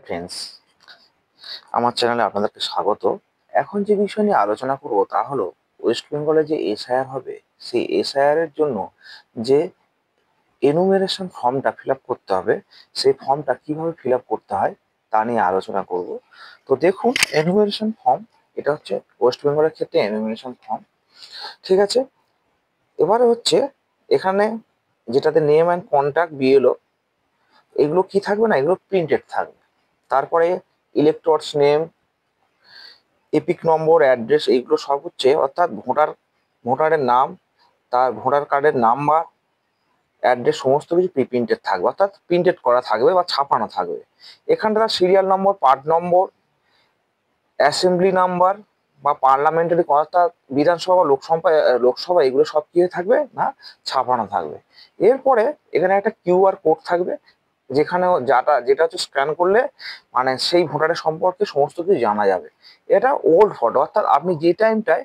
Friends, আমার চ্যানেলে আপনাদেরকে স্বাগত। এখন যে বিষয় নিয়ে আলোচনা করব তা হলো ওয়েস্ট বেঙ্গলে যে এসআইআর হবে, সেই এসআইআর এর জন্য যে এনুমেরেশন ফর্মটা ফিল আপ করতে হবে, সেই ফর্মটা কিভাবে ফিল আপ করতে হয় তা নিয়ে আলোচনা করব। তো দেখুন, এনুমেরেশন ফর্ম এটা হচ্ছে ওয়েস্ট বেঙ্গলের ক্ষেত্রে এনুমেরেশন ফর্ম। ঠিক আছে, এবারে হচ্ছে এখানে যেটাতে নেম অ্যান্ড কন্ট্যাক্ট বিএলও এগুলো কি থাকবে না, এগুলো প্রিন্টেড থাকবে। তারপরে ইলেক্টরস নেম, এপিক নম্বর, অ্যাড্রেস, এইগুলো সব হচ্ছে অর্থাৎ ভোটারের নাম, তার ভোটার কার্ডের নাম্বার, অ্যাড্রেস সমস্ত কিছু প্রিন্টেড থাকবে, অর্থাৎ প্রিন্টেড করা থাকবে বা ছাপানো থাকবে। এখানটা serial number, part number, assembly number বা পার্লামেন্টারি, অর্থাৎ বিধানসভা বা লোকসভা এগুলো সব কি থাকবে না, ছাপানো থাকবে। এরপরে এখানে একটা কিউআর কোড থাকবে, যেখানে যেটা হচ্ছে স্ক্যান করলে মানে সেই ভোটারের সম্পর্কে সমস্ত কিছু জানা যাবে। এটা ওল্ড ফটো, অর্থাৎ আপনি যে টাইমটায়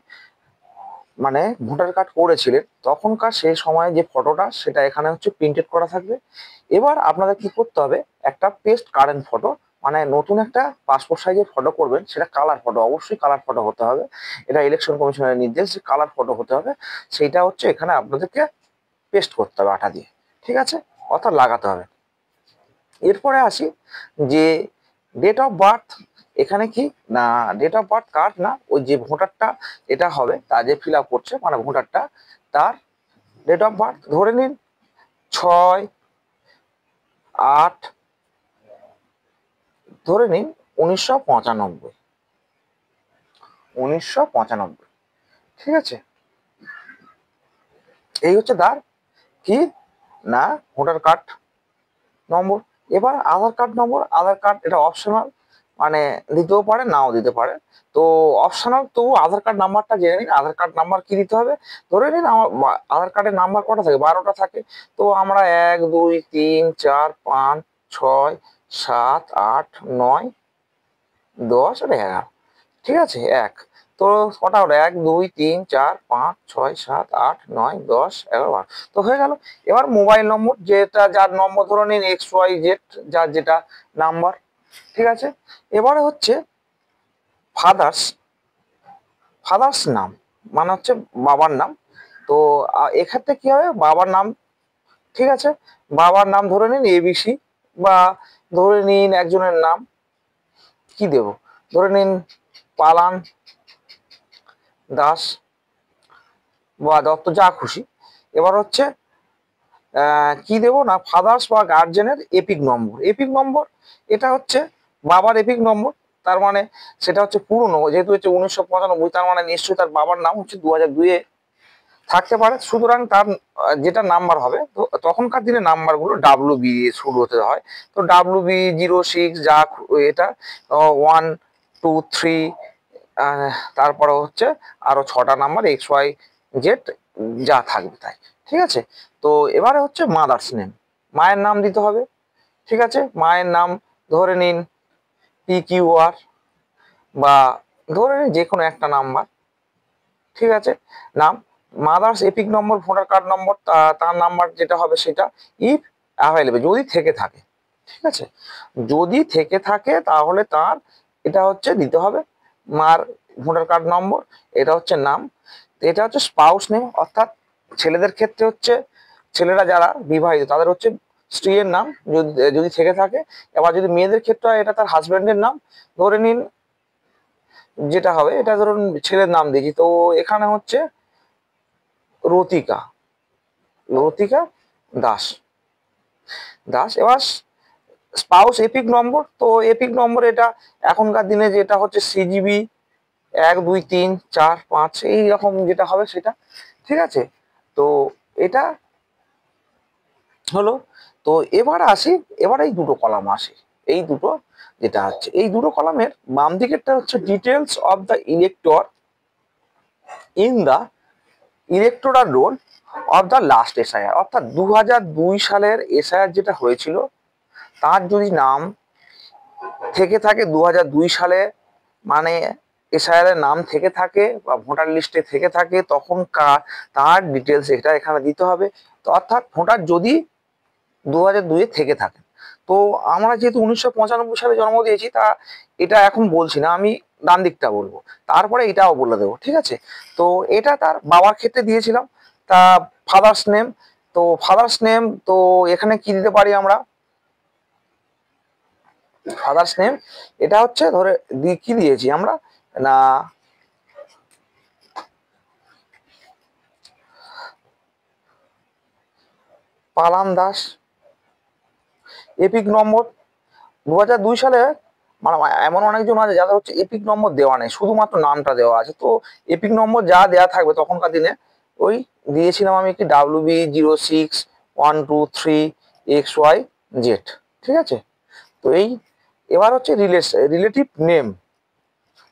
মানে ভোটার কার্ড করেছিলেন তখনকার সেই সময় যে ফটোটা সেটা এখানে হচ্ছে প্রিন্টেড করা থাকবে। এবার আপনাদের কি করতে হবে, একটা পেস্ট কারেন্ট ফটো, মানে নতুন একটা পাসপোর্ট সাইজের ফটো করবেন, সেটা কালার ফটো, অবশ্যই কালার ফটো হতে হবে। এটা ইলেকশন কমিশনের নির্দেশ যে কালার ফটো হতে হবে। সেইটা হচ্ছে এখানে আপনাদেরকে পেস্ট করতে হবে আঠা দিয়ে, ঠিক আছে, অর্থাৎ লাগাতে হবে। এরপরে আসি যে ডেট অফ বার্থ। এখানে কি না, ডেট অফ বার্থ কার্ড না, ওই যে ভোটারটা এটা হবে তা যে ফিল আপ করছে মানে ভোটারটা, তার ডেট অফ বার্থ ধরে নিন 6/8 ধরে নিন 1995। 1995, ঠিক আছে। এই হচ্ছে তার কি না ভোটার কার্ড নম্বর। এবার আধার কার্ড নম্বর, আধার কার্ড এটা অপশনাল, মানে দিতেও পারে নাও দিতে পারে। তো অপশনাল, তবু আধার কার্ড নাম্বারটা জেনে নিন। আধার কার্ড নাম্বার কি দিতে হবে, ধরে নিন আমার আধার কার্ডের নাম্বার কটা থাকে, 12টা থাকে। তো আমরা 1 2 3 4 5 6 7 8 9 10 আর 11, ঠিক আছে, এক। তো কটা হলো, 1 2 3 4 5 6 7 8 9 10 11 12, তো হয়ে গেল। এবার মোবাইল নম্বর, যেটা যার নম্বর ধরে নিন XYZ, যার যেটা নাম্বার, ঠিক আছে। এবারে হচ্ছে ফাদার্স, ফাদার্স নাম মানে হচ্ছে বাবার নাম। তো এক্ষেত্রে কি হবে, বাবার নাম, ঠিক আছে। বাবার নাম ধরে নিন ABC, বা ধরে নিন একজনের নাম কি দেব, ধরে নিন পালান দাস বা দত্ত, যা খুশি। এবার হচ্ছে কি দেব না, ফাদার্স বা গার্জেনের এপিক নম্বর। এপিক নম্বর এটা হচ্ছে বাবার এপিক নম্বর, তার মানে সেটা হচ্ছে পুরনো, যেহেতু হচ্ছে 1995, তার মানে নিশ্চয়ই তার বাবার নাম হচ্ছে 2002-এ থাকতে পারে। সুতরাং তার যেটা নাম্বার হবে, তো তখনকার দিনে নাম্বারগুলো WB দিয়ে শুরু হতে হয়। তো WB06, যা এটা 1 2 3, তারপরে হচ্ছে আরো 6টা নাম্বার XYZ যা থাকবে তাই, ঠিক আছে। তো এবারে হচ্ছে মাদার্স নেম, মায়ের নাম দিতে হবে, ঠিক আছে। মায়ের নাম ধরে নিন PQR, বা ধরে নিন যে কোনো একটা নাম্বার, ঠিক আছে, নাম। মাদার্স এপিক নম্বর, ভোটার কার্ড নম্বর, তার নাম্বার যেটা হবে সেটা, ইফ অ্যাভেলেবেল, যদি থেকে থাকে, ঠিক আছে। যদি থেকে থাকে তাহলে তার এটা হচ্ছে দিতে হবে মার ভোটার কার্ড নম্বর, এটা হচ্ছে নাম। এটা হচ্ছে স্পাউস নেম, অর্থাৎ ছেলেদের ক্ষেত্রে হচ্ছে ছেলেরা যারা বিবাহিত তাদের হচ্ছে স্ত্রীর নাম যদি যদি থেকে থাকে। এবার যদি মেয়েদের ক্ষেত্রে হয়, এটা তার হাজব্যান্ডের নাম। ধরে নিন যেটা হবে, এটা ধরুন ছেলের নাম দিয়েছি, তো এখানে হচ্ছে রতিকা, রতিকা দাস, দাস। এবার স্পাউস এপিক নম্বর, তো এপিক নম্বর এটা এখনকার দিনে যেটা হচ্ছে CGB 1 2 3 4 5, এই রকম যেটা হবে সেটা, ঠিক আছে। তো এটা হলো। তো এবার আসি, এবার এই দুটো কলাম আসে, এই দুটো যেটা হচ্ছে এই দুটো কলামের বাম দিকেরটা হচ্ছে details of the elector in the electoral roll of the last SIR, অর্থাৎ 2002 সালের এসআইআর যেটা হয়েছিল তার যদি নাম থেকে থাকে 2002 সালে, মানে এসআইআর এর নাম থেকে থাকে বা ভোটার লিস্টে থেকে থাকে, তখন তার ডিটেলস এটা এখানে দিতে হবে। তো অর্থাৎ ভোটার যদি 2002-এ থেকে থাকে, তো আমরা যেহেতু 1995 সালে জন্ম দিয়েছি, তা এটা এখন বলছি না, আমি ডান দিকটা বলবো, তারপরে এটাও বলে দেবো, ঠিক আছে। তো এটা তার বাবার ক্ষেত্রে দিয়েছিলাম, তা ফাদার্স নেম। তো ফাদার্স নেম, তো এখানে কি দিতে পারি আমরা, ফাদার্স নেম এটা হচ্ছে ধরে কি দিয়েছি আমরা না, পালাম দাস। এপিক নম্বর 2002 সালে মানে এমন অনেকজন আছে যাদের হচ্ছে এপিক নম্বর দেওয়া নেই, শুধুমাত্র নামটা দেওয়া আছে। তো এপিক নম্বর যা দেওয়া থাকবে তখনকার দিনে ওই দিয়েছিলাম আমি কি WB061234XYZ, ঠিক আছে। তো এই এবার হচ্ছে রিলেটিভ নেম,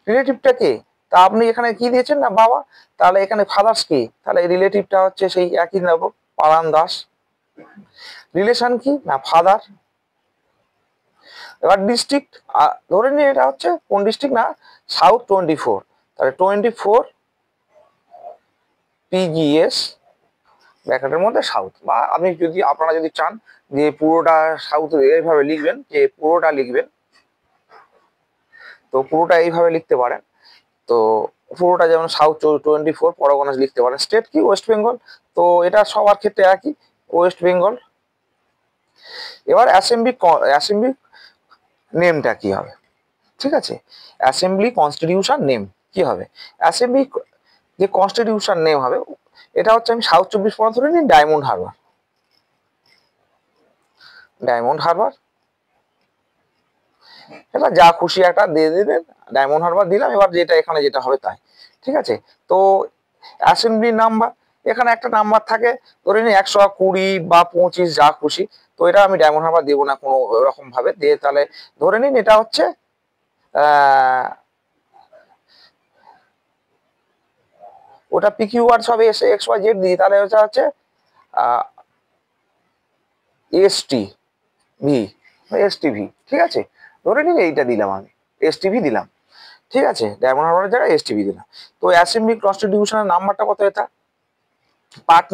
রিলেটিভটা কে, তা আপনি এখানে কি দিয়েছেন না বাবা, তাহলে এখানে ফাদার্স কি, তাহলে রিলেটিভটা হচ্ছে সেই একই নেব, পালান দাস। রিলেশন কি না ফাদার। এবার ডিস্ট্রিক্ট ধরে নিন এটা হচ্ছে কোন ডিস্ট্রিক্ট না, সাউথ 24, তাহলে 24 PGS ব্র্যাকেটের মধ্যে সাউথ। বা আপনি যদি আপনারা যদি চান যে পুরোটা সাউথ এইভাবে লিখবেন, যে পুরোটা লিখবেন, তো পুরোটা এইভাবে লিখতে পারেন। তো পুরোটা যেমন সাউথ 24 পরগনা লিখতে পারেন। স্টেট কি ওয়েস্ট বেঙ্গল, তো এটা সবার ক্ষেত্রে একই, ওয়েস্ট বেঙ্গল। এবার অ্যাসেম্বলি নেমটা কি হবে, ঠিক আছে। অ্যাসেম্বলি কনস্টিটিউশন নেম কি হবে, অ্যাসেম্বলি যে কনস্টিটিউশন নেম হবে, এটা হচ্ছে আমি সাউথ 24 ধরে নিই, ডায়মন্ড হারবার। ডায়মন্ড হারবার, এটা যা খুশি একটা দিয়ে দিলেন, ডায়মন্ড হারবার দিলাম। এবার যেটা এখানে যেটা হবে তাই, ঠিক আছে। তো অ্যাসেম্বলি নাম্বার, এখানে একটা নাম্বার থাকে, ধরে নিই 120 বা 25 যা খুশি। তো এটা আমি ডায়মন্ড হারবার দেবো না কোনো রকম ভাবে দিয়ে, তাহলে ধরে নিন এটা হচ্ছে ওটা পিকিউ আর সব XYZ দিই, তাহলে ওটা হচ্ছে STV, ঠিক আছে। ধরে নিন এইটা দিলাম আমি, STV দিলাম, ঠিক আছে। ডায়মন্ড হারবারের জায়গায় STV দিলাম। তো অ্যাসেম্বলি কনস্টিটিউশনের নাম্বারটা কত, এটা পার্ট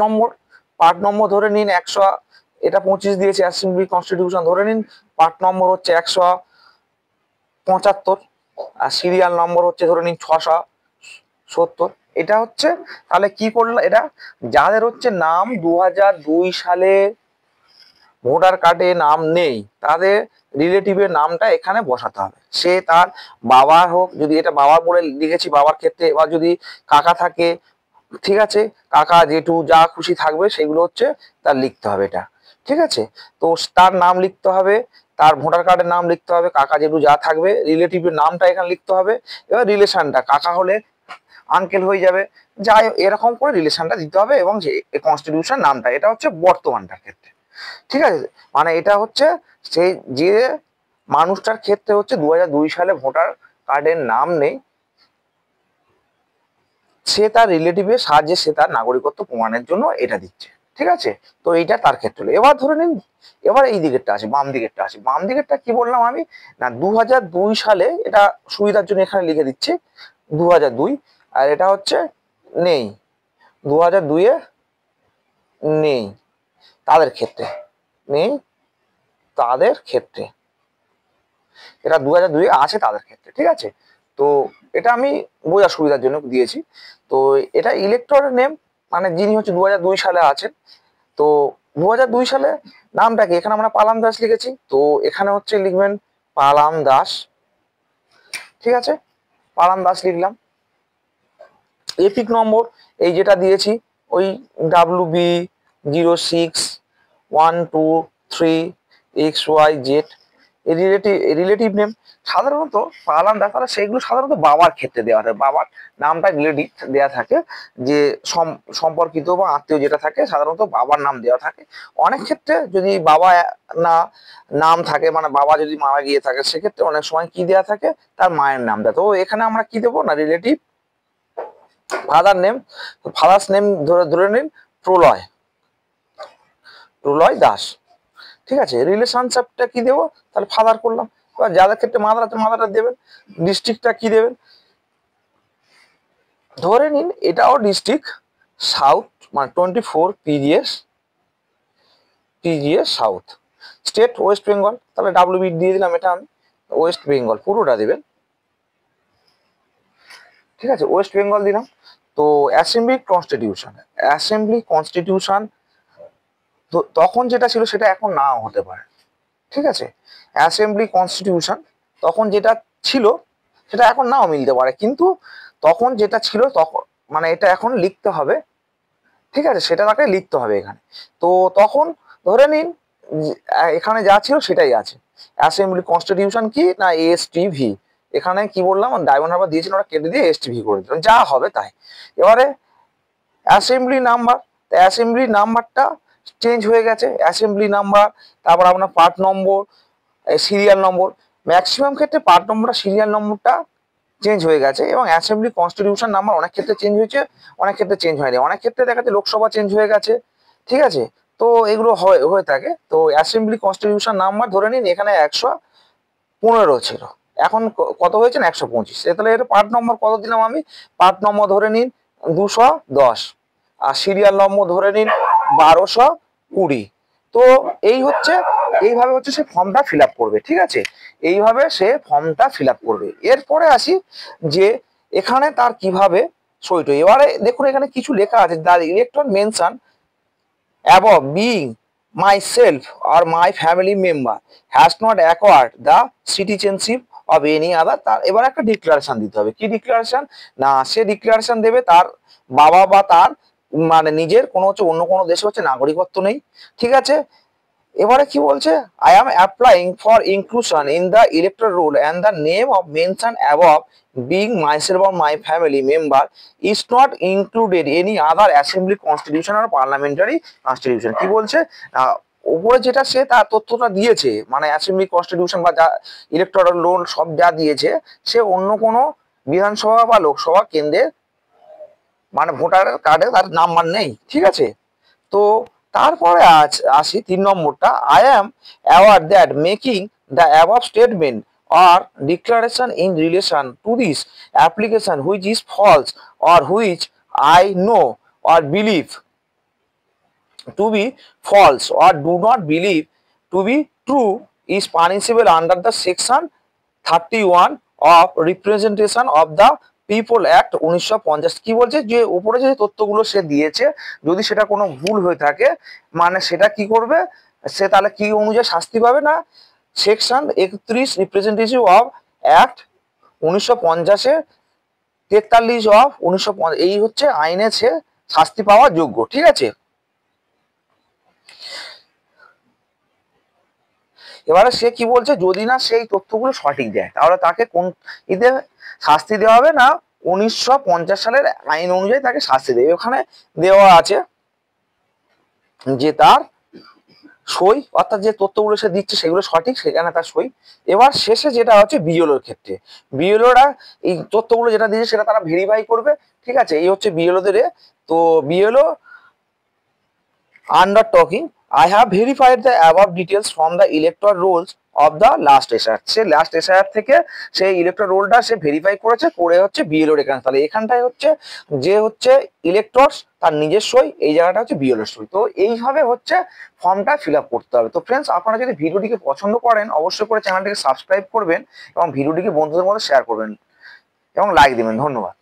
নম্বর ধরে নিন 100, এটা 25 দিয়েছে অ্যাসেম্বলি কনস্টিটিউশন, ধরে নিন পার্ট নম্বর হচ্ছে 175, আর সিরিয়াল নম্বর হচ্ছে ধরে নিন 670। এটা হচ্ছে তাহলে কি করলো, এটা যাদের হচ্ছে নাম 2002 সালে ভোটার কার্ডে নাম নেই, তাদের রিলেটিভের নামটা এখানে বসাতে হবে। সে তার বাবা হোক, যদি এটা বাবা বলে লিখেছি বাবার ক্ষেত্রে, এবার যদি কাকা থাকে, ঠিক আছে, কাকা জেঠু যা খুশি থাকবে সেগুলো হচ্ছে তার লিখতে হবে এটা, ঠিক আছে। তো তার নাম লিখতে হবে, তার ভোটার কার্ডের নাম লিখতে হবে, কাকা জেঠু যা থাকবে রিলেটিভের নামটা এখানে লিখতে হবে। এবার রিলেশনটা কাকা হলে আঙ্কেল হয়ে যাবে, যাই এরকম করে রিলেশনটা দিতে হবে। এবং যে কনস্টিটিউশন নামটা এটা হচ্ছে বর্তমানটার ক্ষেত্রে, ঠিক আছে। মানে এটা হচ্ছে সেই যে মানুষটার ক্ষেত্রে হচ্ছে 2002 সালে ভোটার কার্ডের নাম নেই, সে তার রিলেটিভের সাহায্যে সে তার নাগরিকত্ব প্রমাণের জন্য এটা দিচ্ছে, ঠিক আছে। তো এইটা তার ক্ষেত্রে হলো। এবার ধরে নিন এবার এই দিকেরটা আছে, বাম দিকেরটা আছে। বাম দিকেরটা কি বললাম আমি না, 2002 সালে, এটা সুবিধার জন্য এখানে লিখে দিচ্ছি 2002, আর এটা হচ্ছে নেই, 2002-এ নেই তাদের ক্ষেত্রে, নেই তাদের ক্ষেত্রে, এটা 2002-এ আছে তাদের ক্ষেত্রে, ঠিক আছে। তো এটা আমি বোঝার সুবিধার জন্য দিয়েছি। তো এটা ইলেক্টরের নেম, মানে যিনি হচ্ছে 2002 সালে আছেন। তো 2002 সালে নামটা কি, এখানে আমরা পালাম দাস লিখেছি, তো এখানে হচ্ছে লিখবেন পালাম দাস, ঠিক আছে, পালাম দাস লিখলাম। এপিক নম্বর এই যেটা দিয়েছি, ওই WB061234XYZ। রিলেটিভ নেম সাধারণত পালাম দাস, তাহলে সেগুলো সাধারণত বাবার ক্ষেত্রে দেওয়া থাকে, বাবার নামটা রিলেটিভ দেওয়া থাকে, যে সম্পর্কিত বা আত্মীয় যেটা থাকে সাধারণত বাবার নাম দেওয়া থাকে। অনেক ক্ষেত্রে যদি বাবা না নাম থাকে, মানে বাবা যদি মারা গিয়ে থাকে, সেক্ষেত্রে অনেক সময় কি দেওয়া থাকে, তার মায়ের নাম দেয়। তো এখানে আমরা কি দেবো না, relative father name. Father's name ধরে নিন প্রলয়, প্রলয় দাস, ঠিক আছে। রিলেশনশিপটা কি দেবো, তাহলে ফাদার করলাম। এবার যাদের ক্ষেত্রে মাদার আছে মাদারটা দেবেন। ডিস্ট্রিক্টটা কি দেবেন, ধরে নিন এটাও ডিস্ট্রিক্ট সাউথ, মানে 24 PGS south. State West Bengal, তাহলে WB দিয়ে দিলাম, এটা আমি ওয়েস্ট বেঙ্গল পুরোটা দেবেন, ঠিক আছে, ওয়েস্ট বেঙ্গল দিলাম। তো অ্যাসেম্বলি কনস্টিটিউশন তখন যেটা ছিল সেটা এখন নাও হতে পারে, ঠিক আছে, অ্যাসেম্বলি কনস্টিটিউশন তখন যেটা ছিল সেটা এখন নাও মিলতে পারে, কিন্তু তখন যেটা ছিল তখন মানে এটা এখন লিখতে হবে, ঠিক আছে, সেটা তাকে লিখতে হবে এখানে। তো তখন ধরে নিন এখানে যা ছিল সেটাই আছে। অ্যাসেম্বলি কনস্টিটিউশন কি না STV, এখানে কি বললাম ডায়মন্ড হারবার দিয়েছিল, ওরা কেটে দিয়ে STV করে দিলাম, যা হবে তাই। এবারে অ্যাসেম্বলি নাম্বার, অ্যাসেম্বলি নাম্বারটা চেঞ্জ হয়ে গেছে, অ্যাসেম্বলি নাম্বার, তারপর আপনার part number, serial number, maximum ক্ষেত্রে পার্ট নম্বরটা সিরিয়াল নম্বরটা চেঞ্জ হয়ে গেছে, এবং অ্যাসেম্বলি কনস্টিটিউশন নাম্বার অনেক ক্ষেত্রে চেঞ্জ হয়েছে, অনেক ক্ষেত্রে চেঞ্জ হয়নি, অনেক ক্ষেত্রে দেখা যাচ্ছে লোকসভা চেঞ্জ হয়ে গেছে, ঠিক আছে। তো এগুলো হয়ে থাকে। তো অ্যাসেম্বলি কনস্টিটিউশন নাম্বার ধরে নিন এখানে 115 ছিল, এখন কত হয়েছে না 125, তাহলে এটা পার্ট নম্বর কত দিলাম আমি, পার্ট নম্বর ধরে নিন 210, আর সিরিয়াল নম্বর ধরে নিন 1220। তো এইভাবে হচ্ছে সে ফর্মটা ফিল আপ করবে, ঠিক আছে, এইভাবে সে ফর্মটা ফিল আপ করবে। এরপরে আসি যে এখানে তার কিভাবে সইটো, এবারে দেখুন এখানে কিছু লেখা আছে, the elector mention above being myself or my family member has not acquired the citizenship of any other, তার এবার একটা ডিক্লারেশন দিতে হবে। কি ডিক্লারেশন না, সে ডিক্লারেশন দেবে তার বাবা বা তার মানে নিজের কোনো হচ্ছে অন্য কোনো দেশে হচ্ছে নাগরিকত্ব নেই, ঠিক আছে। এবারে কি বলছে, I am applying for inclusion in the electoral roll and the name of mention above being myself or my family member is not included any other assembly constitution or parliamentary constitution। কি বলছে, উপরে যেটা সে তার তথ্যটা দিয়েছে মানে assembly constitution বা যা ইলেকট্রাল রোল সব যা দিয়েছে, সে অন্য কোনো বিধানসভা বা লোকসভা কেন্দ্রে মানে ভোটার কার্ডে তার নাম্বার নেই, ঠিক আছে। তো তারপরে আসি 3 নম্বরটা, I am aware that making the above statement or declaration in relation to this application which is false or which I know or believe to be false or do not believe to be true is punishable under the section 31 of representation of the people act 1950। কি বলছে যে উপরে যে তথ্যগুলো সে দিয়েছে যদি সেটা কোনো ভুল হয়ে থাকে মানে সেটা কি করবে, সে তাহলে কি অনুযায়ী শাস্তি পাবে না, section 31 representative of act 1950 43 of 1950, এই হচ্ছে আইনে সে শাস্তি পাওয়ার যোগ্য, ঠিক আছে। এবারে সে কি বলছে, যদি না সেই তথ্যগুলো সঠিক দেয় তাহলে তাকে কোন এতে শাস্তি দেওয়া হবে না, 1950 সালের আইন অনুযায়ী তাকে শাস্তি দেবে। ওখানে দেওয়া আছে যে তার সই, অর্থাৎ যে তথ্যগুলো সে দিচ্ছে সেগুলো সঠিক, সেখানে তার সই। এবার শেষে যেটা হচ্ছে বিএলওর ক্ষেত্রে, বিএলওরা এই তথ্যগুলো যেটা দিয়েছে সেটা তারা ভেরিফাই করবে, ঠিক আছে, এই হচ্ছে বিএলওদের। তো BLO under talking I have verified the above details from the electoral rolls of the last SIR, say last SIR থেকে সেই ইলেকট্রাল রোলটা সে ভেরিফাই করেছে, করে হচ্ছে বিএলওর এখানে, তাহলে এখানটায় হচ্ছে যে হচ্ছে ইলেকটরস তার নিজের সই, এই জায়গাটা হচ্ছে বিএলওর সই। তো এইভাবে হচ্ছে ফর্মটা ফিল আপ করতে হবে। তো ফ্রেন্ডস আপনারা যদি ভিডিওটিকে পছন্দ করেন অবশ্যই করে চ্যানেলটিকে সাবস্ক্রাইব করবেন এবং ভিডিওটিকে বন্ধুদের মধ্যে শেয়ার করবেন এবং লাইক দিবেন। ধন্যবাদ।